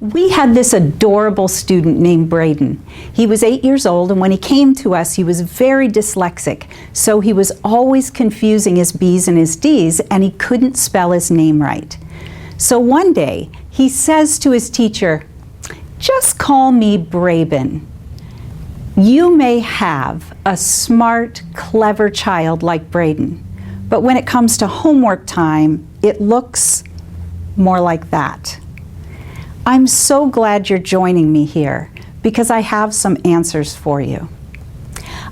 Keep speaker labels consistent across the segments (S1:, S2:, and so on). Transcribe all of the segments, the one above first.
S1: We had this adorable student named Braden. He was 8 years old, and when he came to us, he was very dyslexic. So he was always confusing his B's and his D's, and he couldn't spell his name right. So one day, he says to his teacher, "Just call me Braden. You may have a smart, clever child like Braden, but when it comes to homework time, it looks more like that." I'm so glad you're joining me here because I have some answers for you.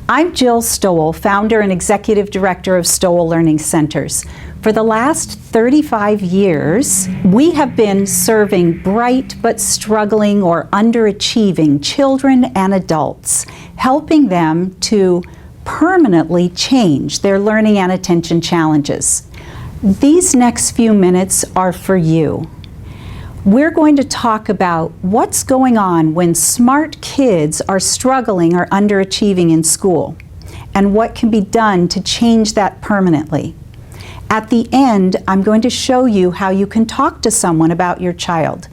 S1: I'm Jill Stowell, founder and executive director of Stowell Learning Centers. For the last 35 years, we have been serving bright but struggling or underachieving children and adults, helping them to permanently change their learning and attention challenges. These next few minutes are for you. We're going to talk about what's going on when smart kids are struggling or underachieving in school, and what can be done to change that permanently. At the end, I'm going to show you how you can talk to someone about your child.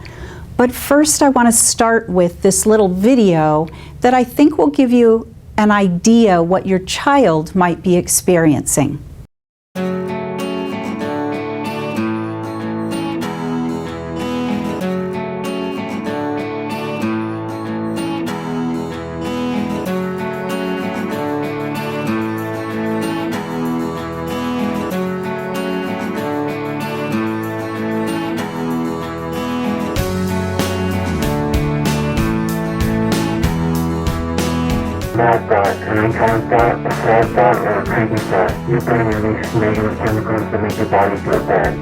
S1: But first, I want to start with this little video that I think will give you an idea what your child might be experiencing.
S2: Bad thought, an unkind thought, a sad thought, or a creepy thought. Your brain releases negative chemicals that make your body feel bad.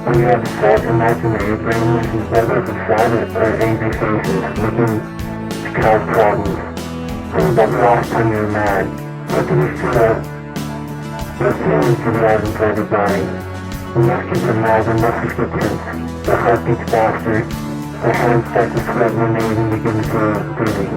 S2: When you have a thought, imagine that your brain listens whether it's sad or angry faces, looking to cause problems. Think about the last time you were mad. What did you feel? What feelings did you have inside your body? When most kids are mad, their muscles get tense, their heart beats faster, their hands start to sweat when they even begin to feel dizzy.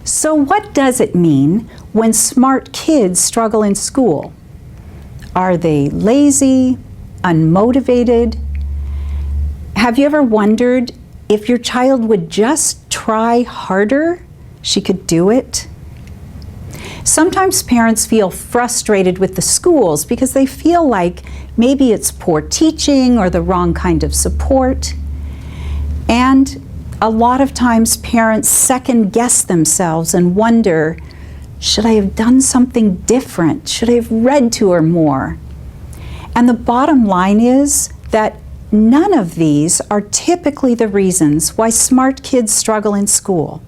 S1: So what does it mean when smart kids struggle in school? Are they lazy, unmotivated? Have you ever wondered if your child would just try harder, she could do it? Sometimes parents feel frustrated with the schools because they feel like maybe it's poor teaching or the wrong kind of support. And a lot of times parents second guess themselves and wonder, should I have done something different? Should I have read to her more? And the bottom line is that none of these are typically the reasons why smart kids struggle in school.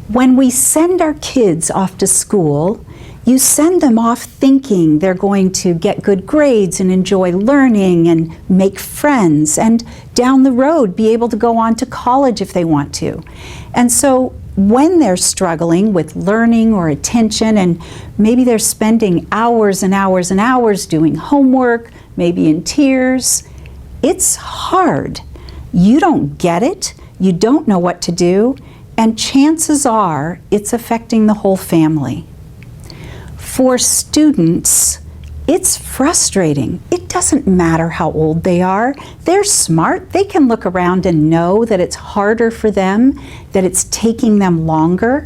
S1: When we send our kids off to school, you send them off thinking they're going to get good grades and enjoy learning and make friends and down the road be able to go on to college if they want to. And so when they're struggling with learning or attention, and maybe they're spending hours and hours and hours doing homework, maybe in tears, it's hard. You don't get it, you don't know what to do, and chances are it's affecting the whole family. For students, it's frustrating. It doesn't matter how old they are. They're smart. They can look around and know that it's harder for them, that it's taking them longer.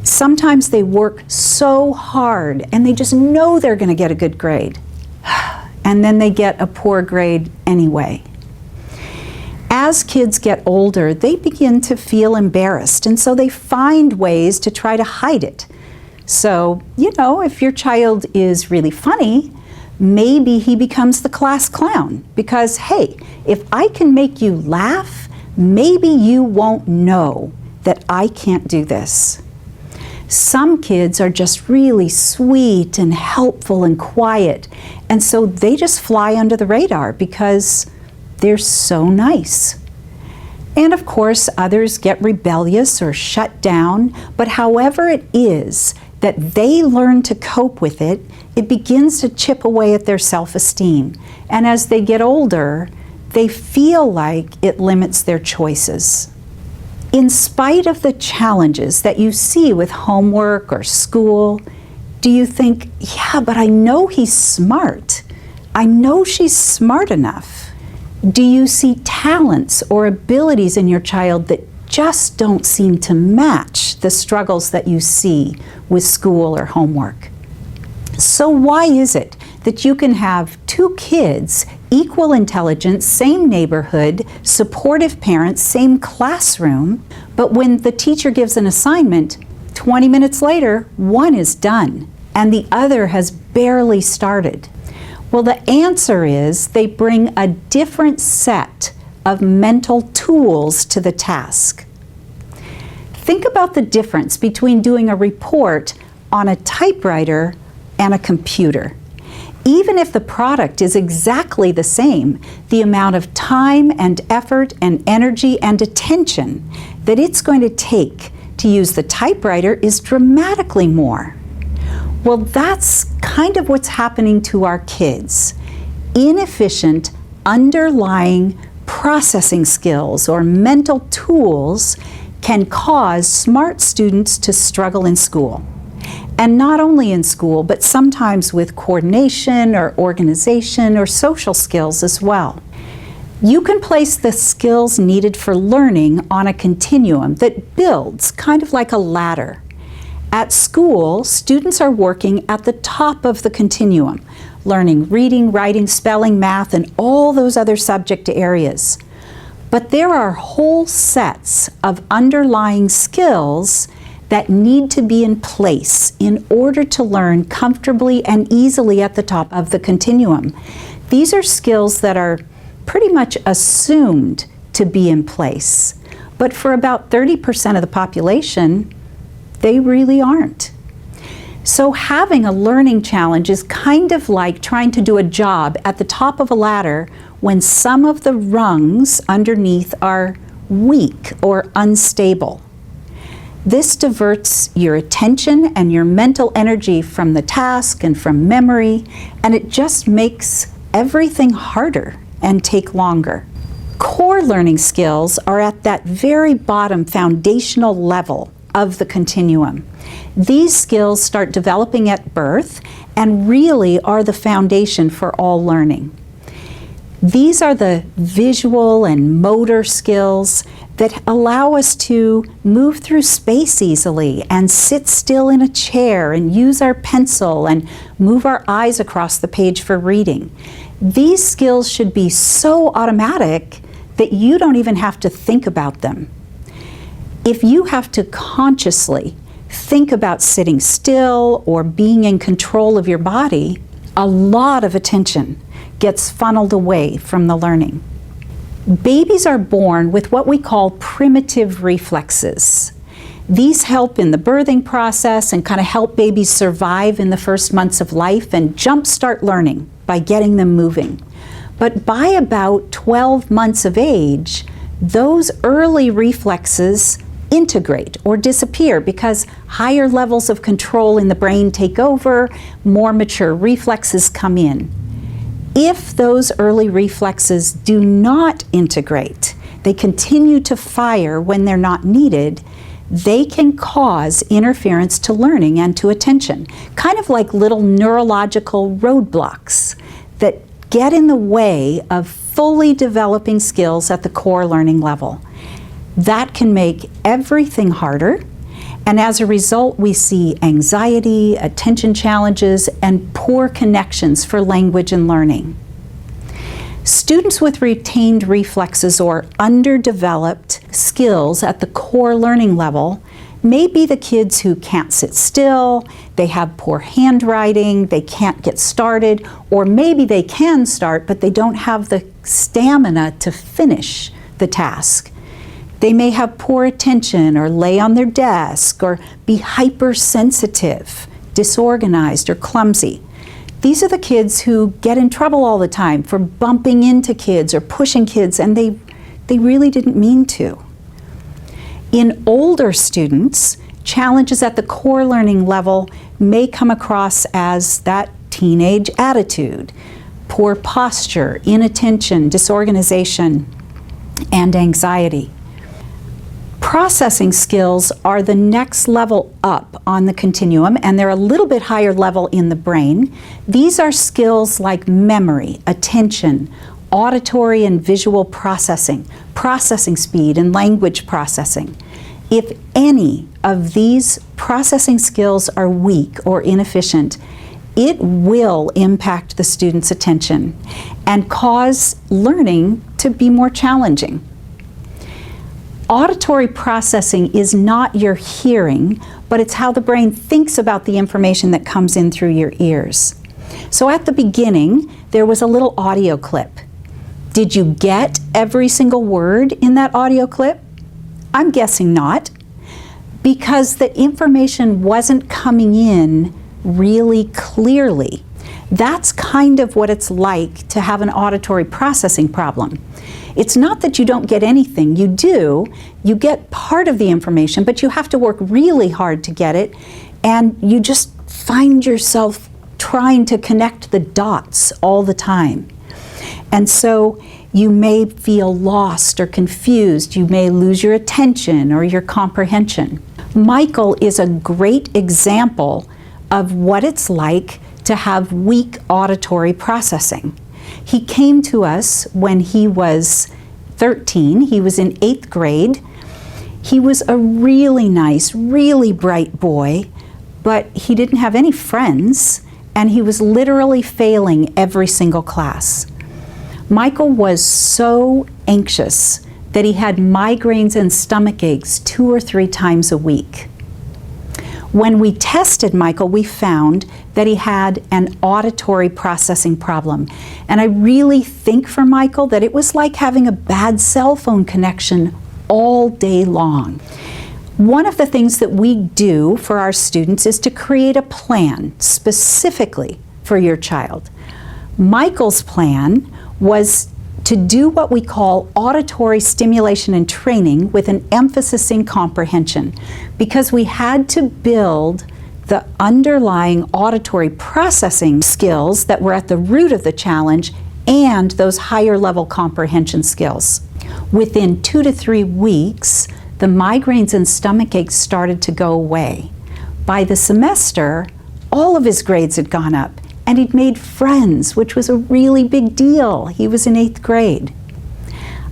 S1: Sometimes they work so hard and they just know they're going to get a good grade. And then they get a poor grade anyway. As kids get older, they begin to feel embarrassed, and so they find ways to try to hide it. So, if your child is really funny, maybe he becomes the class clown because, hey, if I can make you laugh, maybe you won't know that I can't do this. Some kids are just really sweet and helpful and quiet, and so they just fly under the radar because they're so nice. And of course, others get rebellious or shut down, but however it is that they learn to cope with it, it begins to chip away at their self-esteem. And as they get older, they feel like it limits their choices. In spite of the challenges that you see with homework or school, do you think, yeah, but I know he's smart. I know she's smart enough. Do you see talents or abilities in your child that just don't seem to match the struggles that you see with school or homework? So why is it that you can have two kids, equal intelligence, same neighborhood, supportive parents, same classroom, but when the teacher gives an assignment, 20 minutes later, one is done and the other has barely started? Well, the answer is they bring a different set of mental tools to the task. Think about the difference between doing a report on a typewriter and a computer. Even if the product is exactly the same, the amount of time and effort and energy and attention that it's going to take to use the typewriter is dramatically more. Well, that's kind of what's happening to our kids. Inefficient, underlying processing skills or mental tools can cause smart students to struggle in school. And not only in school, but sometimes with coordination or organization or social skills as well. You can place the skills needed for learning on a continuum that builds kind of like a ladder. At school, students are working at the top of the continuum, learning reading, writing, spelling, math, and all those other subject areas. But there are whole sets of underlying skills that need to be in place in order to learn comfortably and easily at the top of the continuum. These are skills that are pretty much assumed to be in place, but for about 30% of the population, they really aren't. So having a learning challenge is kind of like trying to do a job at the top of a ladder when some of the rungs underneath are weak or unstable. This diverts your attention and your mental energy from the task and from memory, and it just makes everything harder and take longer. Core learning skills are at that very bottom foundational level of the continuum. These skills start developing at birth and really are the foundation for all learning. These are the visual and motor skills that allow us to move through space easily and sit still in a chair and use our pencil and move our eyes across the page for reading. These skills should be so automatic that you don't even have to think about them. If you have to consciously think about sitting still or being in control of your body, a lot of attention gets funneled away from the learning. Babies are born with what we call primitive reflexes. These help in the birthing process and kind of help babies survive in the first months of life and jumpstart learning by getting them moving. But by about 12 months of age, those early reflexes integrate or disappear because higher levels of control in the brain take over, more mature reflexes come in. If those early reflexes do not integrate, they continue to fire when they're not needed, they can cause interference to learning and to attention, kind of like little neurological roadblocks that get in the way of fully developing skills at the core learning level. That can make everything harder, and as a result, we see anxiety, attention challenges, and poor connections for language and learning. Students with retained reflexes or underdeveloped skills at the core learning level may be the kids who can't sit still, they have poor handwriting, they can't get started, or maybe they can start but they don't have the stamina to finish the task. They may have poor attention or lay on their desk or be hypersensitive, disorganized, or clumsy. These are the kids who get in trouble all the time for bumping into kids or pushing kids, and they really didn't mean to. In older students, challenges at the core learning level may come across as that teenage attitude, poor posture, inattention, disorganization, and anxiety. Processing skills are the next level up on the continuum, and they're a little bit higher level in the brain. These are skills like memory, attention, auditory and visual processing, processing speed, and language processing. If any of these processing skills are weak or inefficient, it will impact the student's attention and cause learning to be more challenging. Auditory processing is not your hearing, but it's how the brain thinks about the information that comes in through your ears. So at the beginning, there was a little audio clip. Did you get every single word in that audio clip? I'm guessing not, because the information wasn't coming in really clearly. That's kind of what it's like to have an auditory processing problem. It's not that you don't get anything, you do. You get part of the information, but you have to work really hard to get it, and you just find yourself trying to connect the dots all the time. And so you may feel lost or confused, you may lose your attention or your comprehension. Michael is a great example of what it's like to have weak auditory processing. He came to us when he was 13. He was in 8th grade. He was a really nice, really bright boy, but he didn't have any friends, and he was literally failing every single class. Michael was so anxious that he had migraines and stomach aches 2 or 3 times a week. When we tested Michael, we found that he had an auditory processing problem. And I really think for Michael that it was like having a bad cell phone connection all day long. One of the things that we do for our students is to create a plan specifically for your child. Michael's plan was to do what we call auditory stimulation and training with an emphasis in comprehension, because we had to build the underlying auditory processing skills that were at the root of the challenge and those higher level comprehension skills. Within 2 to 3 weeks, the migraines and stomach aches started to go away. By the semester, all of his grades had gone up, and he'd made friends, which was a really big deal. He was in 8th grade.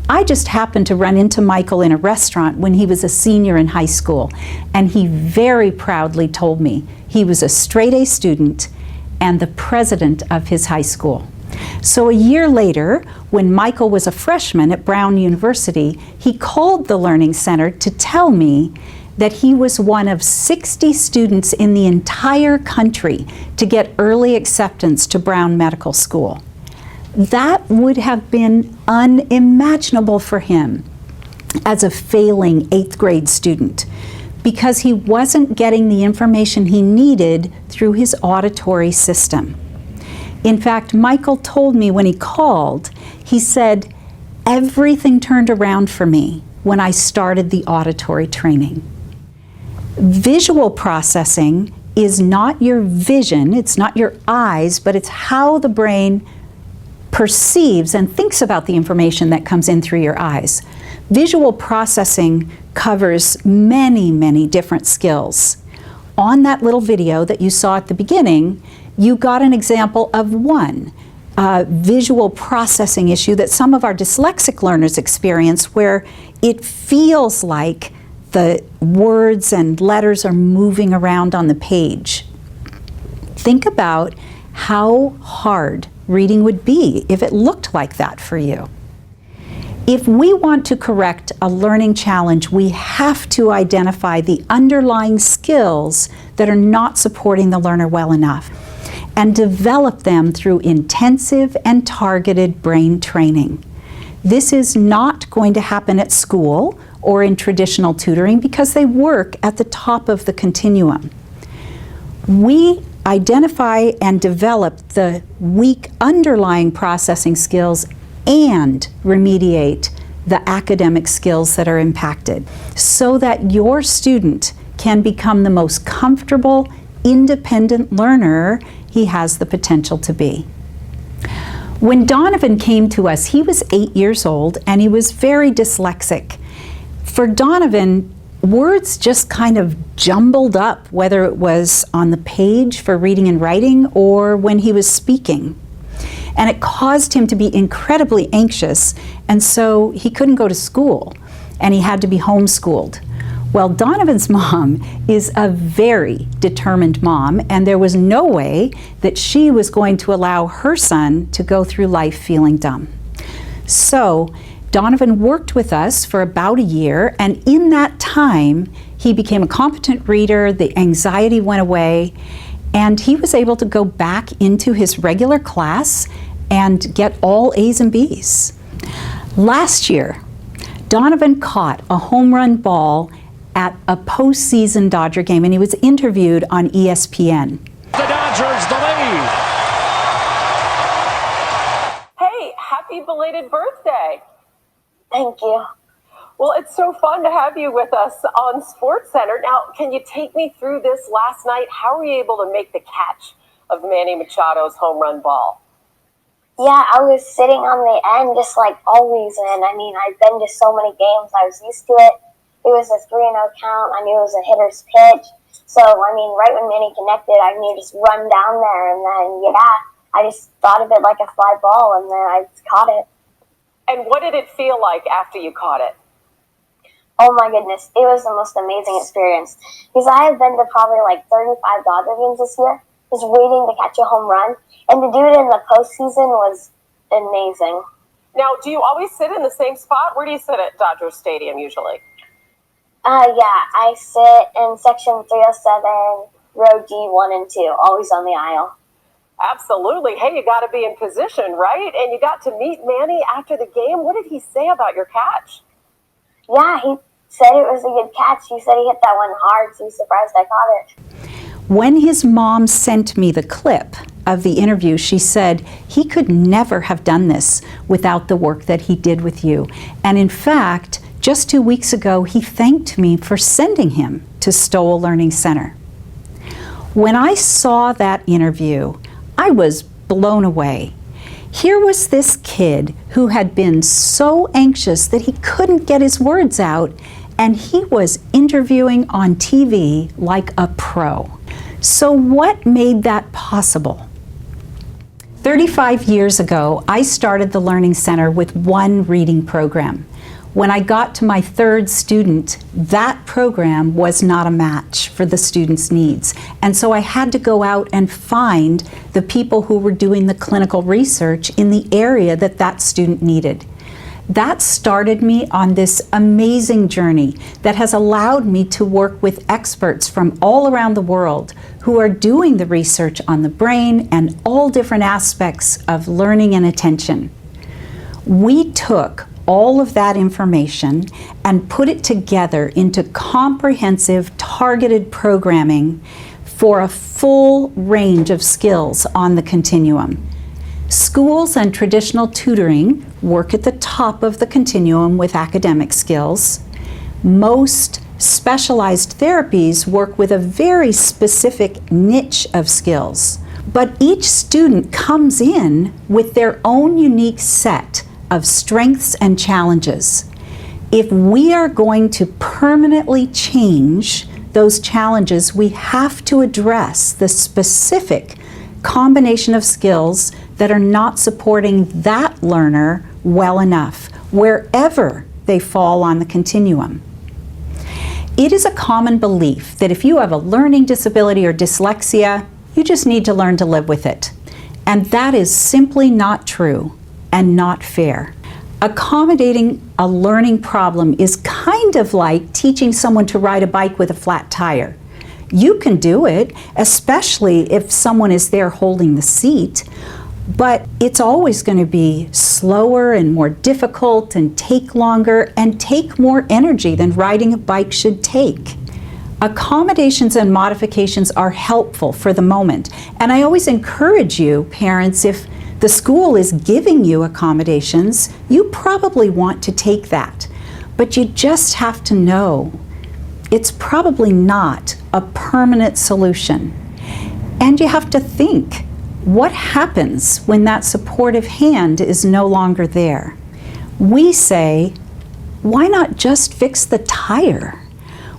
S1: I just happened to run into Michael in a restaurant when he was a senior in high school, and he very proudly told me he was a straight-A student and the president of his high school. So a year later, when Michael was a freshman at Brown University, he called the Learning Center to tell me that he was one of 60 students in the entire country to get early acceptance to Brown Medical School. That would have been unimaginable for him as a failing 8th grade student, because he wasn't getting the information he needed through his auditory system. In fact, Michael told me when he called, he said, "Everything turned around for me when I started the auditory training." Visual processing is not your vision, it's not your eyes, but it's how the brain perceives and thinks about the information that comes in through your eyes. Visual processing covers many, many different skills. On that little video that you saw at the beginning, you got an example of one visual processing issue that some of our dyslexic learners experience, where it feels like the words and letters are moving around on the page. Think about how hard reading would be if it looked like that for you. If we want to correct a learning challenge, we have to identify the underlying skills that are not supporting the learner well enough and develop them through intensive and targeted brain training. This is not going to happen at school or in traditional tutoring because they work at the top of the continuum. We identify and develop the weak underlying processing skills and remediate the academic skills that are impacted so that your student can become the most comfortable, independent learner he has the potential to be. When Donovan came to us, he was 8 years old and he was very dyslexic. For Donovan, words just kind of jumbled up, whether it was on the page for reading and writing or when he was speaking. And it caused him to be incredibly anxious, and so he couldn't go to school, and he had to be homeschooled. Well, Donovan's mom is a very determined mom, and there was no way that she was going to allow her son to go through life feeling dumb. So Donovan worked with us for about a year, and in that time, he became a competent reader, the anxiety went away, and he was able to go back into his regular class and get all A's and B's. Last year, Donovan caught a home run ball at a postseason Dodger game, and he was interviewed on ESPN.
S3: The Dodgers, the lead.
S4: Hey, happy belated birthday.
S5: Thank you.
S4: Well, it's so fun to have you with us on SportsCenter. Now, can you take me through this last night? How were you able to make the catch of Manny Machado's home run ball?
S5: Yeah, I was sitting on the end just like always, and I mean, I've been to so many games, I was used to it. It was a 3-0 count. I knew it was a hitter's pitch. So, I mean, right when Manny connected, I knew just run down there, and then, yeah, I just thought of it like a fly ball, and then I caught it.
S4: And what did it feel like after you caught it?
S5: Oh my goodness, it was the most amazing experience. Because I have been to probably like 35 Dodger games this year, just waiting to catch a home run. And to do it in the postseason was amazing.
S4: Now, do you always sit in the same spot? Where do you sit at Dodger Stadium usually?
S5: Yeah, I sit in section 307, row D 1 and 2, always on the aisle.
S4: Absolutely. Hey, you got to be in position, right? And you got to meet Manny after the game. What did he say about your catch?
S5: Yeah, he said it was a good catch. He said he hit that one hard, so he's surprised I caught it.
S1: When his mom sent me the clip of the interview, she said he could never have done this without the work that he did with you. And in fact, just 2 weeks ago, he thanked me for sending him to Stowell Learning Center. When I saw that interview, I was blown away. Here was this kid who had been so anxious that he couldn't get his words out, and he was interviewing on TV like a pro. So what made that possible? 35 years ago, I started the Learning Center with one reading program. When I got to my third student, that program was not a match for the student's needs. And so I had to go out and find the people who were doing the clinical research in the area that that student needed. That started me on this amazing journey that has allowed me to work with experts from all around the world who are doing the research on the brain and all different aspects of learning and attention. We took all of that information and put it together into comprehensive, targeted programming for a full range of skills on the continuum. Schools and traditional tutoring work at the top of the continuum with academic skills. Most specialized therapies work with a very specific niche of skills, But each student comes in with their own unique set of strengths and challenges. If we are going to permanently change those challenges, we have to address the specific combination of skills that are not supporting that learner well enough, wherever they fall on the continuum. It is a common belief that if you have a learning disability or dyslexia, you just need to learn to live with it. And that is simply not true and not fair. Accommodating a learning problem is kind of like teaching someone to ride a bike with a flat tire. You can do it, especially if someone is there holding the seat, but it's always going to be slower and more difficult and take longer and take more energy than riding a bike should take. Accommodations and modifications are helpful for the moment, and I always encourage you, parents, if the school is giving you accommodations, you probably want to take that. But you just have to know it's probably not a permanent solution. And you have to think, what happens when that supportive hand is no longer there? We say, why not just fix the tire?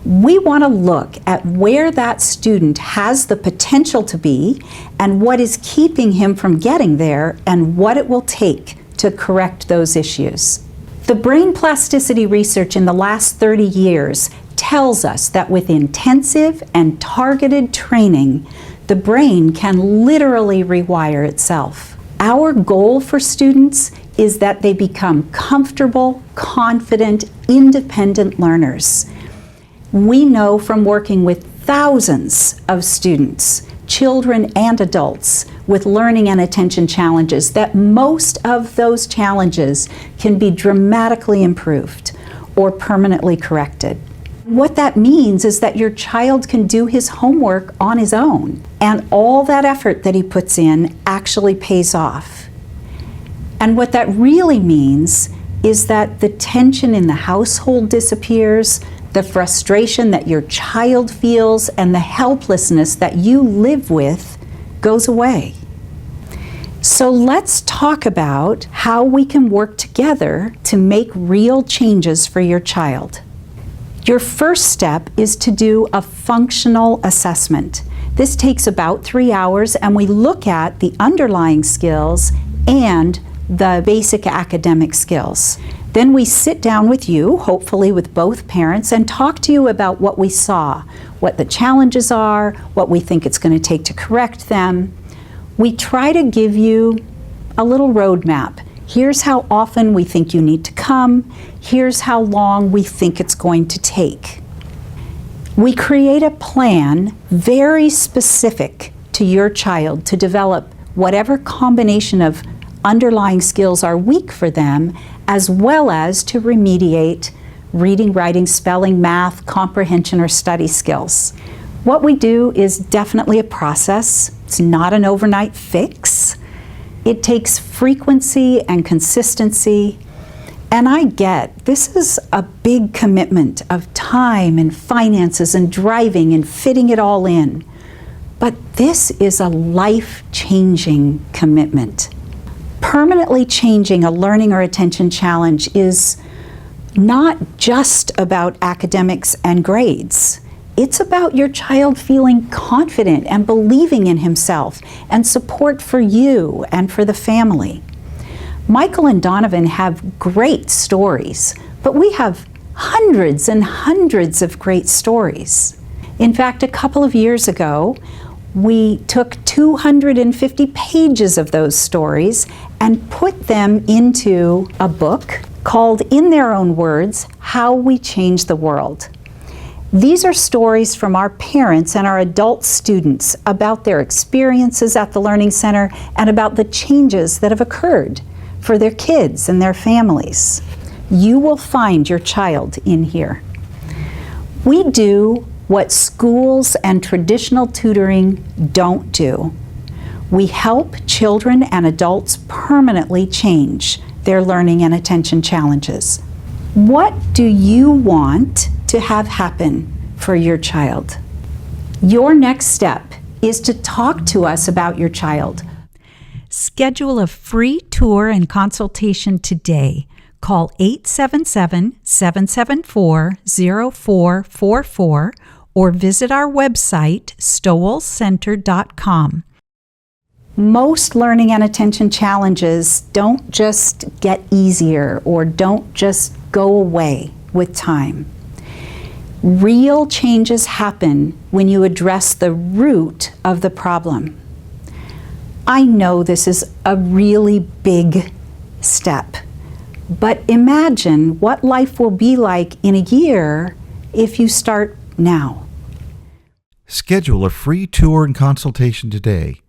S1: We want to look at where that student has the potential to be and what is keeping him from getting there and what it will take to correct those issues. The brain plasticity research in the last 30 years tells us that with intensive and targeted training, the brain can literally rewire itself. Our goal for students is that they become comfortable, confident, independent learners. We know from working with thousands of students, children and adults, with learning and attention challenges that most of those challenges can be dramatically improved or permanently corrected. What that means is that your child can do his homework on his own, and all that effort that he puts in actually pays off. And what that really means is that the tension in the household disappears, the frustration that your child feels, and the helplessness that you live with goes away. So let's talk about how we can work together to make real changes for your child. Your first step is to do a functional assessment. This takes about 3 hours, and we look at the underlying skills and the basic academic skills. Then we sit down with you, hopefully with both parents, and talk to you about what we saw, what the challenges are, what we think it's going to take to correct them. We try to give you a little roadmap. Here's how often we think you need to come. Here's how long we think it's going to take. We create a plan very specific to your child to develop whatever combination of underlying skills are weak for them, as well as to remediate reading, writing, spelling, math, comprehension, or study skills. What we do is definitely a process. It's not an overnight fix. It takes frequency and consistency. And I get this is a big commitment of time and finances and driving and fitting it all in. But this is a life-changing commitment. Permanently changing a learning or attention challenge is not just about academics and grades. It's about your child feeling confident and believing in himself and support for you and for the family. Michael and Donovan have great stories, but we have hundreds and hundreds of great stories. In fact, a couple of years ago, we took 250 pages of those stories and put them into a book called, in their own words, How We Change the World. These are stories from our parents and our adult students about their experiences at the Learning Center and about the changes that have occurred for their kids and their families. You will find your child in here. We do what schools and traditional tutoring don't do. We help children and adults permanently change their learning and attention challenges. What do you want to have happen for your child? Your next step is to talk to us about your child.
S6: Schedule a free tour and consultation today. Call 877-774-0444 or visit our website, stowellcenter.com.
S1: Most learning and attention challenges don't just get easier or don't just go away with time. Real changes happen when you address the root of the problem. I know this is a really big step, but imagine what life will be like in a year if you start now.
S7: Schedule a free tour and consultation today.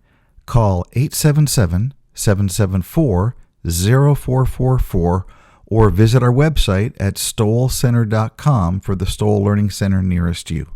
S7: Call 877-774-0444 or visit our website at stowellcenter.com for the Stowell Learning Center nearest you.